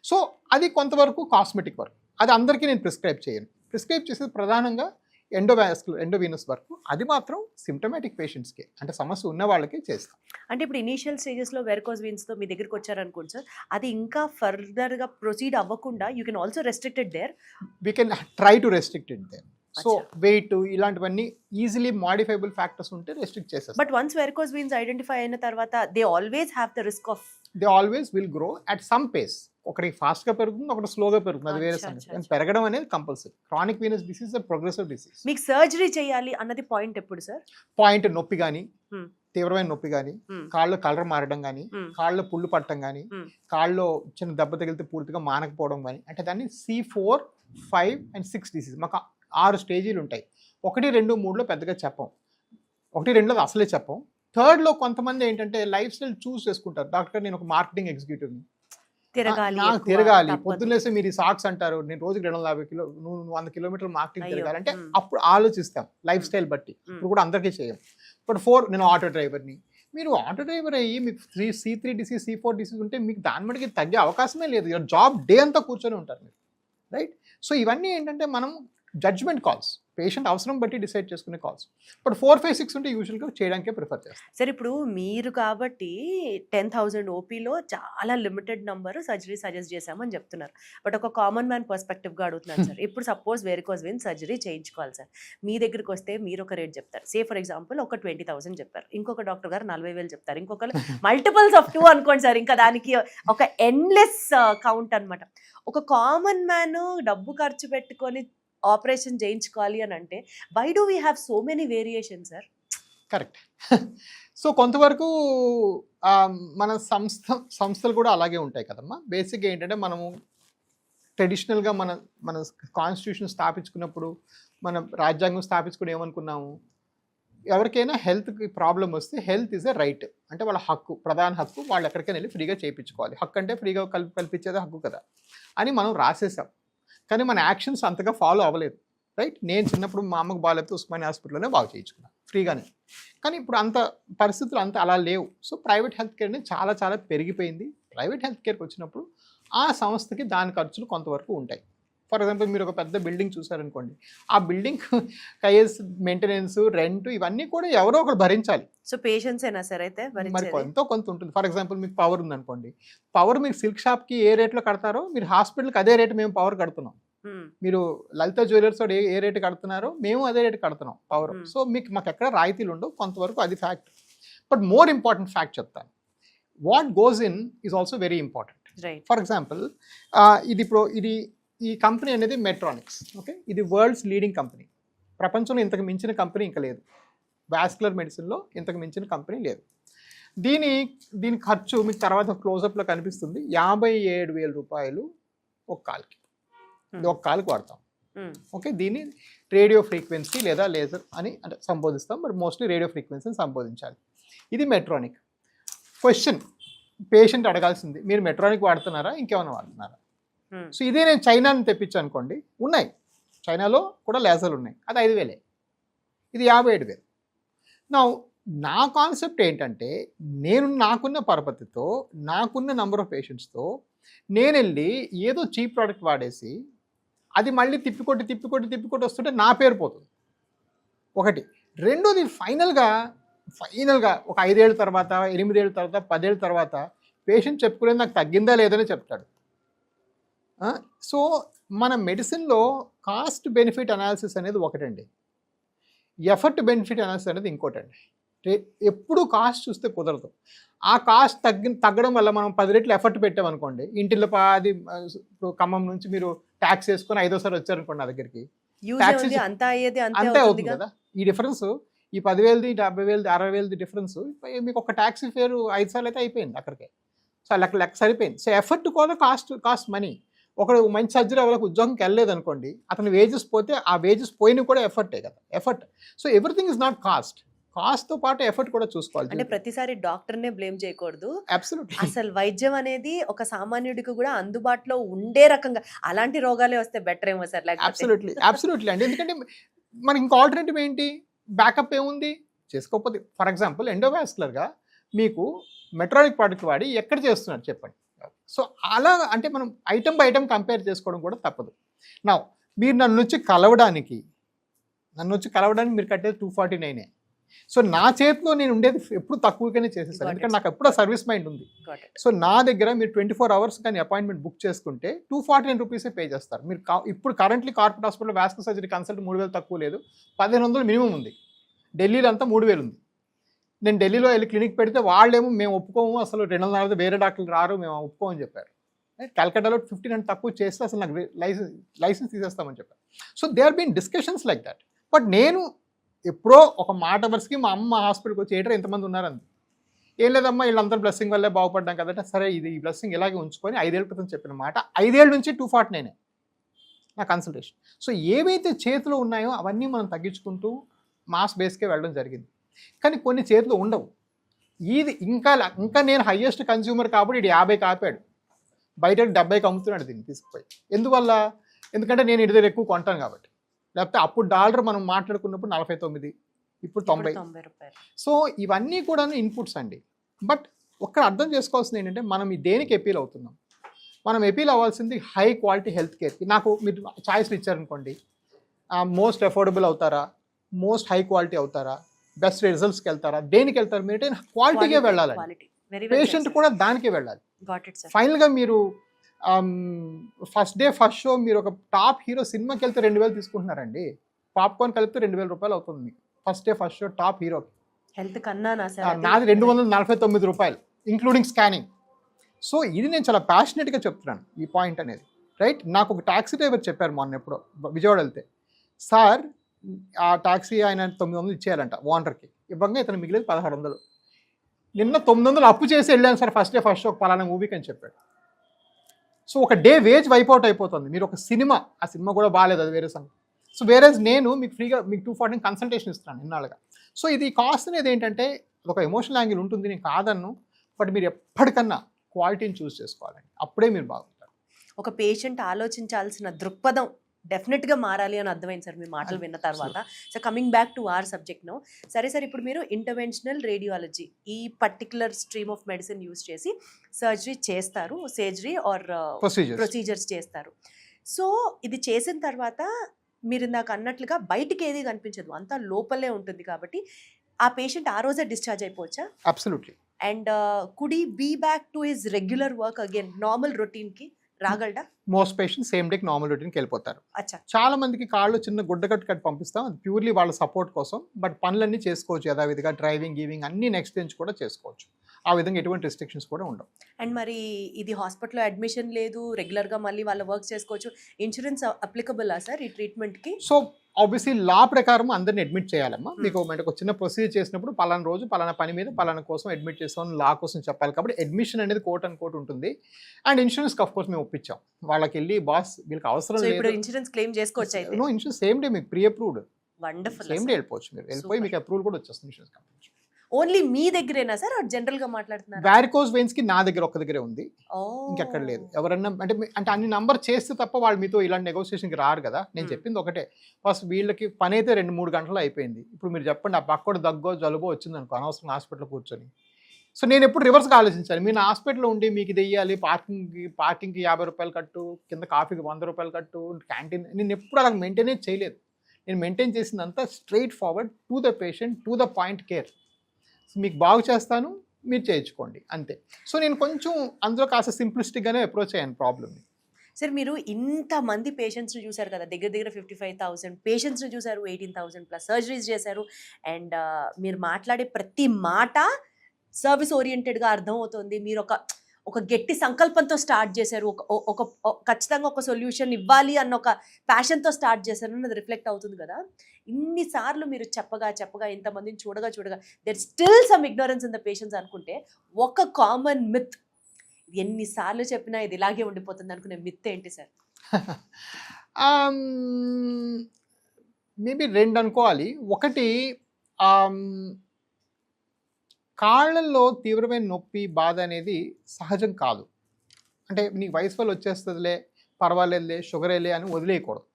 సో అది కొంతవరకు కాస్మెటిక్ వర్క్. అది అందరికీ నేను ప్రిస్క్రైబ్ చేయను. ప్రిస్క్రైబ్ చేసేది ప్రధానంగా ఎండోవీనస్ వర్క్. అది మాత్రం సిమ్టమాటిక్ పేషెంట్స్కి, అంటే సమస్య ఉన్న వాళ్ళకి చేస్తాం. అంటే ఇప్పుడు ఇనీషియల్ స్టేజెస్లో వెర్కోస్ వెయిన్స్తో మీ దగ్గరికి వచ్చారనుకోండి సార్, అది ఇంకా ఫర్దర్గా ప్రొసీడ్ అవ్వకుండా you can also restricted there. We can try to restricted there. So weight ఇలాంటివన్నీ ఈజీలీ మాడిఫైబుల్ ఫ్యాక్టర్స్ ఉంటే రెస్ట్రిక్ట్ చేస్తారు. But once varicose veins identify అయిన తర్వాత they always have the risk of, they always will grow at some pace. ఒకటి ఫాస్ట్గా పెరుగుతుంది, ఒకటి స్లోగా పెరుగుతుంది. అది వేరే సంగతి. పెరగడం అనేది compulsory. Chronic venous disease progressive disease. మీకు సర్జరీ చేయాలి అన్నది పాయింట్ ఎప్పుడు సార్? పాయింట్ నొప్పి కానీ, తీవ్రమైన నొప్పి కానీ, కాళ్ళు కలర్ మారడం కానీ, కాళ్ళు పుళ్ళు పట్టడం కానీ, కాళ్ళు చిన్న దెబ్బ తగిలితే పూర్తిగా మానకపోవడం కానీ, అంటే దాన్ని C4, 5 and 6 డిసీజ్. మాకు 6 స్టేజీలు ఉంటాయి. 1, 2, 3లో పెద్దగా చెప్పం. 1, 2లో అసలే చెప్పం. 3rd కొంతమంది ఏంటంటే లైఫ్ స్టైల్ చూస్ చేసుకుంటారు. డాక్టర్ నేను ఒక మార్కెటింగ్ ఎగ్జిక్యూటివ్ని, నాకు తిరగాలి, పొద్దున్నేసి మీరు ఈ సాక్స్ అంటారు, నేను రోజుకి 250 నువ్వు 100 కిలోమీటర్లు మార్కెటింగ్ తిరగాలంటే అప్పుడు ఆలోచిస్తాం లైఫ్ స్టైల్ బట్టి. ఇప్పుడు కూడా అందరికీ చేయం. బట్ 4 నేను ఆటో డ్రైవర్ని. మీరు ఆటో డ్రైవర్ అయ్యి మీకు C3 డిసీజ్, C4 డిసీజ్ ఉంటే మీకు దాని మటుకి తగ్గే అవకాశమే లేదు. యువర్ జాబ్ డే అంతా కూర్చొని ఉంటారు మీరు, రైట్? సో ఇవన్నీ ఏంటంటే మనం జడ్జ్మెంట్ కాల్స్, పేషెంట్ అవసరం బట్టి డిసైడ్ చేసుకునే కాల్స్. బట్ 4, 5, 6 ఉంటే యూజువల్గా చేయడానికే ప్రిఫర్ చేస్తాం. సరే ఇప్పుడు మీరు కాబట్టి 10,000 ఓపీలో చాలా లిమిటెడ్ నంబర్ సర్జరీ సజెస్ట్ చేశామని చెప్తున్నారు. బట్ ఒక కామన్ మ్యాన్ పర్స్పెక్టివ్గా అడుగుతున్నాను సార్. ఇప్పుడు సపోజ్ వెరికోస్ వెయిన్ సర్జరీ చేయించుకోవాలి సార్. మీ దగ్గరికి వస్తే మీరు ఒక రేట్ చెప్తారు. సే ఫర్ ఎగ్జాంపుల్ ఒక 20,000 చెప్పారు. ఇంకొక డాక్టర్ గారు 40,000 చెప్తారు. ఇంకొకరు మల్టిపుల్స్ ఆఫ్ 2 అనుకోండి సార్. ఇంకా దానికి ఒక ఎండ్లెస్ కౌంట్ అనమాట. ఒక కామన్ మ్యాన్ డబ్బు ఖర్చు పెట్టుకొని ఆపరేషన్ చేయించుకోవాలి అని అంటే why do we have so many variation sir? Correct. So కొంతవరకు మన సంస్థలు కూడా అలాగే ఉంటాయి కదమ్మా. బేసిక్గా ఏంటంటే మనము ట్రెడిషనల్గా మన కాన్స్టిట్యూషన్ స్థాపించుకున్నప్పుడు, మన రాజ్యాంగం స్థాపించుకుని ఏమనుకున్నాము, ఎవరికైనా హెల్త్కి ప్రాబ్లం వస్తే హెల్త్ ఈజ్ ఎ రైట్, అంటే వాళ్ళ హక్కు, ప్రధాన హక్కు, వాళ్ళు ఎక్కడికైనా వెళ్ళి ఫ్రీగా చేయించుకోవాలి. హక్కు అంటే ఫ్రీగా కల్పించేది హక్కు కదా అని మనం రాసేసాం. కానీ మన యాక్షన్స్ అంతగా ఫాలో అవ్వలేదు, రైట్? నేను చిన్నప్పుడు మా అమ్మకు బాగాలేకపోతే ఉస్మానియా హాస్పిటల్లోనే బాగు చేయించుకున్నాను ఫ్రీగానే. కానీ ఇప్పుడు అంత పరిస్థితులు అంత అలా లేవు. సో ప్రైవేట్ హెల్త్ కేర్ అనేది చాలా చాలా పెరిగిపోయింది. ప్రైవేట్ హెల్త్ కేర్కి వచ్చినప్పుడు ఆ సంస్థకి దాని ఖర్చులు కొంతవరకు ఉంటాయి. ఫర్ ఎగ్జాంపుల్ మీరు ఒక పెద్ద బిల్డింగ్ చూసారనుకోండి, ఆ బిల్డింగ్ కైస్, మెయింటెనెన్స్, రెంట్ ఇవన్నీ కూడా ఎవరో ఒకరు భరించాలి. సో పేషెంట్స్ అయినా సరే అయితే మరి కొంత ఉంటుంది. ఫర్ ఎగ్జాంపుల్ మీకు పవర్ ఉందనుకోండి, పవర్ మీరు సిల్క్ షాప్కి ఏ రేట్లో కడతారో మీరు హాస్పిటల్కి అదే రేటు మేము పవర్ కడుతున్నాం. మీరు లలిత జ్యువెలర్స్ ఏ రేటు కడుతున్నారో మేము అదే రేటు కడుతున్నాం పవర్. సో మాకు ఎక్కడ రాయితీలు ఉండవు కొంతవరకు, అది fact. But more important fact చెప్తాను, what goes in is also very important. For example ఈ కంపెనీ అనేది మెట్రానిక్స్, ఓకే, ఇది వరల్డ్స్ లీడింగ్ కంపెనీ. ప్రపంచంలో ఇంతకు మించిన కంపెనీ ఇంకా లేదు. వాస్కులర్ మెడిసిన్లో ఇంతకు మించిన కంపెనీ లేదు. దీని ఖర్చు మీకు తర్వాత క్లోజప్లో కనిపిస్తుంది, 57,000 రూపాయలు ఒక కాల్కి. ఒక కాలుకి వాడతాం, ఓకే. దీన్ని రేడియో ఫ్రీక్వెన్సీ లేదా లేజర్ అని అంటే సంబోధిస్తాం, బట్ మోస్ట్లీ రేడియో ఫ్రీక్వెన్సీని సంబోధించాలి. ఇది మెట్రానిక్. క్వశ్చన్ పేషెంట్ అడగాల్సింది, మీరు మెట్రానిక్ వాడుతున్నారా, ఇంకేమైనా వాడుతున్నారా? సో ఇదే నేను చైనాని తెప్పించాను అనుకోండి, ఉన్నాయి, చైనాలో కూడా లేజర్లు ఉన్నాయి, అది 5,000, ఇది 57,000. నా కాన్సెప్ట్ ఏంటంటే, నాకున్న పరపతితో, నాకున్న నెంబర్ ఆఫ్ పేషెంట్స్తో నేను వెళ్ళి ఏదో చీప్ ప్రోడక్ట్ వాడేసి అది మళ్ళీ తిప్పికొట్టి వస్తుంటే నా పేరు పోతుంది, ఒకటి. రెండోది ఫైనల్గా ఒక 5 ఏళ్ళ తర్వాత, 8 ఏళ్ళ తర్వాత, 10 ఏళ్ళ తర్వాత పేషెంట్ చెప్పుకునేది నాకు తగ్గిందా లేదని చెప్తాడు. సో మన మెడిసిన్లో కాస్ట్ బెనిఫిట్ అనాలిసిస్ అనేది ఒకటండి, ఎఫర్ట్ బెనిఫిట్ అనాలిసిస్ అనేది ఇంకోటండి. ఎప్పుడు కాస్ట్ చూస్తే కుదరదు. ఆ కాస్ట్ తగ్గడం వల్ల మనం 10 రెట్లు ఎఫర్ట్ పెట్టామనుకోండి, ఇంటిలో ఖమ్మం నుంచి మీరు ట్యాక్స్ వేసుకొని 5వ సారి వచ్చారనుకోండి నా దగ్గరికి, అంతే అవుతుంది కదా. ఈ డిఫరెన్స్, ఈ 10,000ది, 50,000ది, 60,000ది డిఫరెన్స్ మీకు ఒక ట్యాక్సీ ఫేర్ 5 సార్లు అయితే అయిపోయింది అక్కడికే. సో లెక్క సరిపోయింది. సో ఎఫర్ట్ కూడా కాస్ట్ మనీ. ఒకడు మంచి సర్జరీ వాళ్ళకి ఉద్యోగంకి వెళ్ళలేదు అనుకోండి, అతని వేజెస్ పోతే ఆ వేజెస్ పోయిన కూడా ఎఫర్టే కదా, effort. So everything is not కాస్ట్తో పాటు ఎఫర్ట్ కూడా చూసుకోవాలి. అంటే ప్రతిసారి డాక్టర్నే బ్లేమ్ చేయకూడదు. అబ్సల్యూట్లీ. అసలు వైద్యం అనేది ఒక సామాన్యుడికి కూడా అందుబాటులో ఉండే రకంగా, అలాంటి రోగాలే వస్తే బెటర్ ఏమో సార్. అబ్సల్యూట్లీ అండి. ఎందుకంటే మనకి ఇంకా ఆల్టర్నేటివ్ ఏంటి, బ్యాకప్ ఏముంది చేసుకోకపోతే. ఫర్ ఎగ్జాంపుల్ ఎండోవాస్కులర్గా మీకు మెట్రానిక్ ప్రోడక్ట్ వాడి ఎక్కడ చేస్తున్నారు చెప్పండి. సో అలా అంటే మనం ఐటమ్ బై ఐటమ్ కంపేర్ చేసుకోవడం కూడా తప్పదు. మీరు నన్ను వచ్చి కలవడానికి మీరు కట్టేది 249. సో నా చేతిలో నేను ఉండేది ఎప్పుడు తక్కువగానే చేసేసాను, ఎందుకంటే నాకు ఎప్పుడు సర్వీస్ మైండ్ ఉంది. సో నా దగ్గర మీరు 24 hours కానీ అపాయింట్మెంట్ బుక్ చేసుకుంటే 249 రూపీసే పే చేస్తారు. మీరు ఇప్పుడు currently corporate hospital vascular surgery consult 3,000 తక్కువ లేదు, 1,500 మినిమం ఉంది. ఢిల్లీలో అంతా 3,000 ఉంది. నేను ఢిల్లీలో వెళ్ళి క్లినిక్ పెడితే వాళ్ళేమో మేము ఒప్పుకోము, అసలు 240 వేరే డాక్టర్లు రారు, మేము ఒప్పుకోమని చెప్పారు. కల్కటాలో 1500 తక్కువ చేస్తే అసలు నాకు లైసెన్స్ తీసేస్తామని చెప్పారు. So they are been discussions like that. But నేను ఎప్పుడో ఒక మాట వరుసకి మా అమ్మ హాస్పిటల్కి వచ్చి ఏటో ఎంతమంది ఉన్నారంది, ఏం లేదమ్మా వీళ్ళందరూ బ్లెస్సింగ్ వల్లే బాగుపడ్డాం కదట. సరే ఈ బ్లెస్సింగ్ ఇలాగే ఉంచుకొని 5 ఏళ్ళ క్రితం చెప్పిన మాట, 5 ఏళ్ళ నుంచి 249 నా కన్సల్టేషన్. సో ఏవైతే చేతిలో ఉన్నాయో అవన్నీ మనం తగ్గించుకుంటూ మాస్ బేస్కే వెళ్ళడం జరిగింది. కానీ కొన్ని చేతులు ఉండవు. ఇది ఇంకా నేను హయ్యెస్ట్ కన్స్యూమర్ కాబట్టి ఇది 50కి ఆపాడు, బయట 70కి అమ్ముతున్నాడు దీన్ని తీసుకుపోయి. ఎందుకంటే నేను ఇంటి దగ్గర ఎక్కువ కొంటాను కాబట్టి. లేకపోతే అప్పుడు డాలర్ మనం మాట్లాడుకున్నప్పుడు 49, ఇప్పుడు 90. సో ఇవన్నీ కూడా ఇన్పుట్స్ అండి. బట్ ఒక్కడ అర్థం చేసుకోవాల్సింది ఏంటంటే మనం దేనికి అపీల్ అవుతున్నాం. మనం అపీల్ అవ్వాల్సింది హై క్వాలిటీ హెల్త్ కేర్కి. నాకు మీరు ఛాయిస్లు ఇచ్చారనుకోండి, మోస్ట్ అఫోర్డబుల్ అవుతారా, మోస్ట్ హై క్వాలిటీ అవుతారా, బెస్ట్ రిజల్ట్స్కి వెళ్తారా, దేనికి వెళ్తారు మీరు? క్వాలిటీకే వెళ్ళాలండి. పేషెంట్ కూడా దానికే వెళ్ళాలి. ఫైనల్గా మీరు ఫస్ట్ డే ఫస్ట్ షో మీరు ఒక టాప్ హీరో సినిమాకి వెళ్తే 2,000 తీసుకుంటున్నారండి. పాప్కార్న్ కలిపితే 2,000 రూపాయలు అవుతుంది మీకు first day first show top హీరోకి. హెల్త్ కన్నా నాది 249 రూపాయలు ఇంక్లూడింగ్ స్కానింగ్. సో ఇది నేను చాలా ప్యాషనెట్గా చెప్తున్నాను ఈ పాయింట్ అనేది, రైట్? నాకు ఒక ట్యాక్సీ డ్రైవర్ చెప్పారు మొన్న ఎప్పుడో విజయవాడ వెళ్తే, సార్ ఆ ట్యాక్సీ ఆయన 900 ఇచ్చేయాలంట ఓనర్కి, ఇవ్వంగా ఇతను మిగిలేదు 1,600. నిన్న 900 అప్పు చేసి వెళ్ళాను సార్ ఫస్ట్ డే ఫస్ట్ ఒక పలానా మూవీకి అని చెప్పాడు. సో ఒక డే వేజ్ వైపౌట్ అయిపోతుంది. మీరు ఒక సినిమా, ఆ సినిమా కూడా బాగాలేదు, అది వేరే సంగతి. సో వేరేజ్ నేను మీకు ఫ్రీగా మీకు 240 కన్సల్టేషన్ ఇస్తున్నాను ఇన్నాళ్ళుగా. సో ఇది కాస్ట్ అనేది ఏంటంటే ఒక ఎమోషనల్ యాంగిల్ ఉంటుంది, నేను కాదన్ను. బట్ మీరు ఎప్పటికన్నా క్వాలిటీని చూస్ చేసుకోవాలండి, అప్పుడే మీరు బాగుంటారు. ఒక పేషెంట్ ఆలోచించాల్సిన దృక్పథం డెఫినెట్గా మారాలి అని అర్థమైంది సార్ మీ మాటలు విన్న తర్వాత. So coming back to our subject no, సరే సార్, ఇప్పుడు మీరు ఇంటర్వెన్షనల్ రేడియాలజీ ఈ particular stream of medicine use చేసి సర్జరీ చేస్తారు, సర్జరీ ఆర్ ప్రొసీజర్స్ చేస్తారు. సో ఇది చేసిన తర్వాత మీరు ఇందాక అన్నట్లుగా బయటికి ఏది కనిపించదు, అంతా లోపలే ఉంటుంది కాబట్టి ఆ పేషెంట్ ఆ రోజే డిశ్చార్జ్ అయిపోవచ్చా? Absolutely. And could he be back to his regular work again, normal రొటీన్కి రాగలడా? మోస్ట్ పేషెంట్స్ సేమ్ డేకి నార్మల్ రొటీన్కి వెళ్ళిపోతారు. అచ్చా. చాలా మందికి కాళ్ళు చిన్న గుడ్డ కట్టు పంపిస్తాం, అది ప్యూర్లీ వాళ్ళ సపోర్ట్ కోసం. బట్ పనులన్నీ చేసుకోవచ్చు యథావిధిగా, డ్రైవింగ్ గీవింగ్ అన్ని నెక్స్ట్ నుంచి కూడా చేసుకోవచ్చు. ఆ విధంగా ఎటువంటి రెస్ట్రిక్షన్స్ కూడా ఉండవు. అండ్ మరి ఇది హాస్పిటల్లో అడ్మిషన్ లేదు, రెగ్యులర్గా మళ్ళీ వాళ్ళ వర్క్ చేసుకోవచ్చు, ఇన్సూరెన్స్ అప్లికబుల్లా సార్ ఈ ట్రీట్మెంట్కి? సో ఆబ్వియస్లీ లా ప్రకారం అందరిని అడ్మిట్ చేయాలమ్మా. మీకు ఒక చిన్న ప్రొసీజర్ చేసినప్పుడు పలానా రోజు పలానా పని మీద పలానా కోసం అడ్మిట్ చేస్తామని లా కోసం చెప్పాలి. కాబట్టి అడ్మిషన్ అనేది కోట్ అండ్ కోట్ ఉంటుంది. అండ్ ఇన్సూరెన్స్ ఆఫ్ కోర్స్ మేము ఒప్పించాం వాళ్ళకి, వెళ్ళి బాస్ వీళ్ళకి అవసరం లేదు, ఇన్సూరెన్స్ క్లెయిమ్ చేసుకోవచ్చు అయితే. నో ఇన్సూరెన్స్ సేమ్ డే మీకు pre approved, wonderful, same day వెళ్ళిపోవచ్చు. మీరు వెళ్ళిపోయి మీకు అప్రూవల్ కూడా వచ్చేస్తుంది ఇన్సూరెన్స్ కంపెనీ. ఓన్లీ మీ దగ్గరేనా సార్, జనరల్ గా మాట్లాడుతున్నారు? వారికోస్ వెయిన్స్ కి నా దగ్గర ఒక్క దగ్గరే ఉంది, ఇంకెక్కడ లేదు. ఎవరన్నా అంటే అన్ని నంబర్ చేస్తే తప్ప వాళ్ళు మీతో ఇలాంటి నెగోసియేషన్కి రారు కదా. నేను చెప్పింది ఒకటే, ఫస్ట్ వీళ్ళకి పని అయితే 2-3 గంటలు అయిపోయింది. ఇప్పుడు మీరు చెప్పండి, ఆ పక్కడు దగ్గో జలుబో వచ్చింది అనుకో, అనవసరం హాస్పిటల్ కూర్చొని. సో నేను ఎప్పుడు రివర్స్గా ఆలోచించాను, మీరు హాస్పిటల్లో ఉండి మీకు ఇది వెయ్యాలి, పార్కింగ్కి 50 రూపాయలు కట్టు, కింద కాఫీకి 100 రూపాయలు కట్టు, క్యాంటీన్, నేను ఎప్పుడు అలా మెయింటైనే చేయలేదు. నేను మెయింటైన్ చేసిందంతా straight forward to the patient, to the point care. మీకు బాగు చేస్తాను, మీరు చేయించుకోండి అంతే. సో నేను కొంచెం అందులో కాస్త సింప్లిస్టిక్గానే అప్రోచ్ అయ్యాను ప్రాబ్లమ్ని. సార్ మీరు ఇంతమంది పేషెంట్స్ని చూశారు కదా, దగ్గర 55,000 పేషెంట్స్ని చూశారు, 18,000+ సర్జరీస్ చేశారు. అండ్ మీరు మాట్లాడే ప్రతి మాట సర్వీస్ ఓరియంటెడ్గా అర్థమవుతుంది. మీరు ఒక గట్టి సంకల్పంతో స్టార్ట్ చేశారు, ఒక ఖచ్చితంగా ఒక సొల్యూషన్ ఇవ్వాలి అన్న ఒక ప్యాషన్తో స్టార్ట్ చేశారు అన్నది రిఫ్లెక్ట్ అవుతుంది కదా. ఇన్నిసార్లు మీరు చెప్పగా ఇంతమందిని చూడగా there still some ignorance in the patients అనుకుంటే, ఒక కామన్ మిత్, ఎన్నిసార్లు చెప్పినా ఇది ఇలాగే ఉండిపోతుంది అనుకునే మిత్ ఏంటి సార్? మేబీ 2 అనుకోవాలి. ఒకటి, కాళ్ళల్లో తీవ్రమైన నొప్పి బాధ అనేది సహజం కాదు. అంటే నీకు వయసు వల్ల వచ్చేస్తుందిలే, పర్వాలేదులే, షుగరేలే అని వదిలేయకూడదు.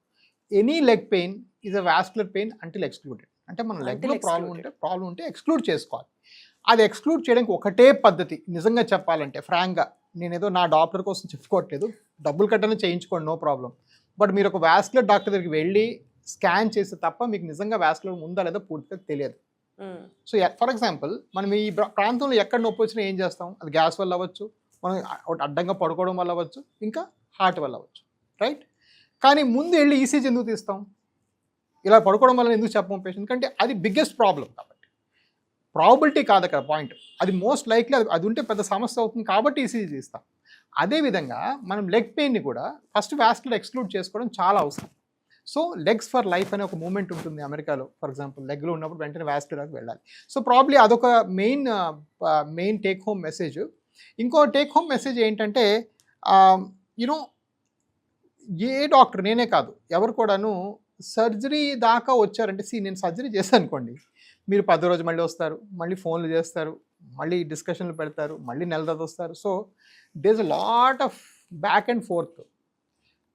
Any leg pain is a vascular pain until excluded. అంటే మన లెగ్లో ప్రాబ్లం ఉంటే ఎక్స్క్లూడ్ చేసుకోవాలి. అది ఎక్స్క్లూడ్ చేయడానికి ఒకటే పద్ధతి, నిజంగా చెప్పాలంటే ఫ్రాంక్గా, నేనేదో నా డాక్టర్ కోసం చెప్పుకోవట్లేదు, డబ్బులు కట్టనే చేయించుకోండి, నో ప్రాబ్లం. బట్ మీరు ఒక వాస్కులర్ డాక్టర్ దగ్గరికి వెళ్ళి స్కాన్ చేస్తే తప్ప మీకు నిజంగా వాస్కులర్ ఉందా లేదా పూర్తిగా తెలియదు. సో ఫర్ ఎగ్జాంపుల్, మనం ఈ ప్రాంతంలో ఎక్కడ నొప్పి వచ్చినా ఏం చేస్తాం, అది గ్యాస్ వల్ల అవ్వచ్చు, మనం అడ్డంగా పడుకోవడం వల్ల అవ్వచ్చు, ఇంకా హార్ట్ వల్ల అవ్వచ్చు, రైట్? కానీ ముందు వెళ్ళి ఈసీజీ ఎందుకు తీస్తాం? ఇలా పడుకోవడం వల్ల ఎందుకు చెప్పం పేషెంట్ కంటే అది బిగ్గెస్ట్ ప్రాబ్లం. కాబట్టి ప్రాబిలిటీ కాదు అక్కడ పాయింట్, అది మోస్ట్ లైక్లీ అది ఉంటే పెద్ద సమస్య అవుతుంది కాబట్టి ఈసీజీ తీస్తాం. అదేవిధంగా మనం లెగ్ పెయిన్ని కూడా ఫస్ట్ వాస్కులర్ ఎక్స్క్లూడ్ చేసుకోవడం చాలా అవసరం. సో లెగ్స్ ఫర్ లైఫ్ అనే ఒక మూమెంట్ ఉంటుంది అమెరికాలో. ఫర్ ఎగ్జాంపుల్, లెగ్లో ఉన్నప్పుడు వెంటనే వాస్కులర్కి వెళ్ళాలి. సో ప్రాబ్లీ అదొక మెయిన్ టేక్ హోమ్ మెసేజ్. ఇంకో టేక్ హోమ్ మెసేజ్ ఏంటంటే, యూనో ఏ డాక్టర్, నేనే కాదు ఎవరు కూడాను సర్జరీ దాకా వచ్చారంటే, నేను సర్జరీ చేశాను అనుకోండి, మీరు 10 రోజు మళ్ళీ వస్తారు, మళ్ళీ ఫోన్లు చేస్తారు, మళ్ళీ డిస్కషన్లు పెడతారు, మళ్ళీ నెల తర్వాత వస్తారు. So there is a lot of back and forth.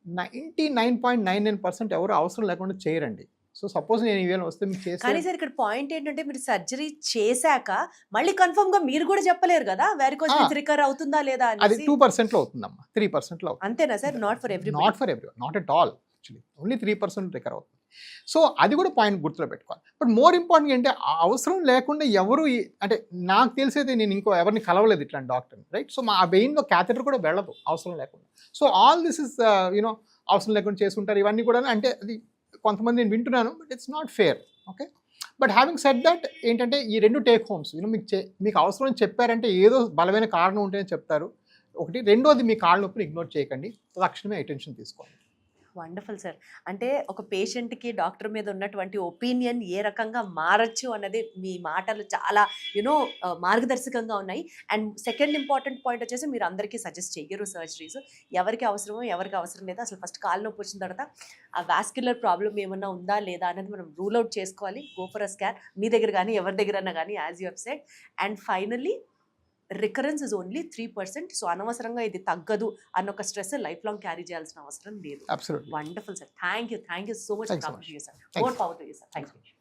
99.99% ఎవరు అవసరం లేకుండా చేయరండి. సో సపోజ్ నేను ఈవేళ వస్తే మీకు చేసి, కానీ సార్ ఇక్కడ పాయింట్ ఏంటంటే, మీరు సర్జరీ చేశాక మళ్ళీ కన్ఫర్మ్ గా మీరు కూడా చెప్పలేరు కదా వెరికోస్ వెయిన్స్ రికవర్ అవుతుందా లేదా అని. అది 2%లో అవుతుందమ్మా, 3%లో అవుతుంది. అంతేనా sir? Not for everyone, not at all. Actually only 3% recover అవుతుంది. సో అది కూడా పాయింట్ గుర్తులో పెట్టుకోవాలి. బట్ మోర్ ఇంపార్టెంట్ అంటే ఆ అవసరం లేకుండా ఎవరు అంటే నాకు తెలిసేది నేను ఇంకో ఎవరిని కలవలేదు ఇట్లాంటి డాక్టర్ని, రైట్? సో మా వెయిన్లో క్యాథెటర్ కూడా వెళ్ళదు అవసరం లేకుండా. So all this is you know అవసరం లేకుండా చేసుకుంటారు ఇవన్నీ కూడా. అంటే అది కొంతమంది నేను వింటున్నాను, but it's not fair. Okay, but having said that ఏంటంటే ఈ 2 టేక్ హోమ్స్ యూనో మీకు అవసరం అని చెప్పారంటే ఏదో బలమైన కారణం ఉంటేనే చెప్తారు ఒకటి. రెండోది మీ కాళ్ళ నొప్పిని ఇగ్నోర్ చేయకండి, తక్షణమే అటెన్షన్ తీసుకోండి. Wonderful sir. అంటే ఒక పేషెంట్కి డాక్టర్ మీద ఉన్నటువంటి ఒపీనియన్ ఏ రకంగా మారచ్చు అన్నది మీ మాటలు చాలా యూనో మార్గదర్శకంగా ఉన్నాయి. అండ్ సెకండ్ ఇంపార్టెంట్ పాయింట్ వచ్చేసి మీరు అందరికీ సజెస్ట్ చెయ్యరు సర్జరీస్. ఎవరికి అవసరమో ఎవరికి అవసరం లేదా, అసలు ఫస్ట్ కాలు నొప్పి వచ్చిన తర్వాత ఆ వాస్క్యులర్ ప్రాబ్లం ఏమన్నా ఉందా లేదా అనేది మనం రూల్ అవుట్ చేసుకోవాలి. గో ఫర్ అ స్కాన్, మీ దగ్గర కానీ ఎవరి దగ్గరన్నా కానీ, as you have said. And finally recurrence is only 3%. So అనవసరంగా ఇది తగ్గదు అన్న ఒక స్ట్రెస్ లైఫ్ లాంగ్ క్యారీ చేయాల్సిన అవసరం లేదు. Absolutely. Wonderful sir. Thank you so much. Thanks so much. Sir. Thank more you. Power to you sir. Thank you.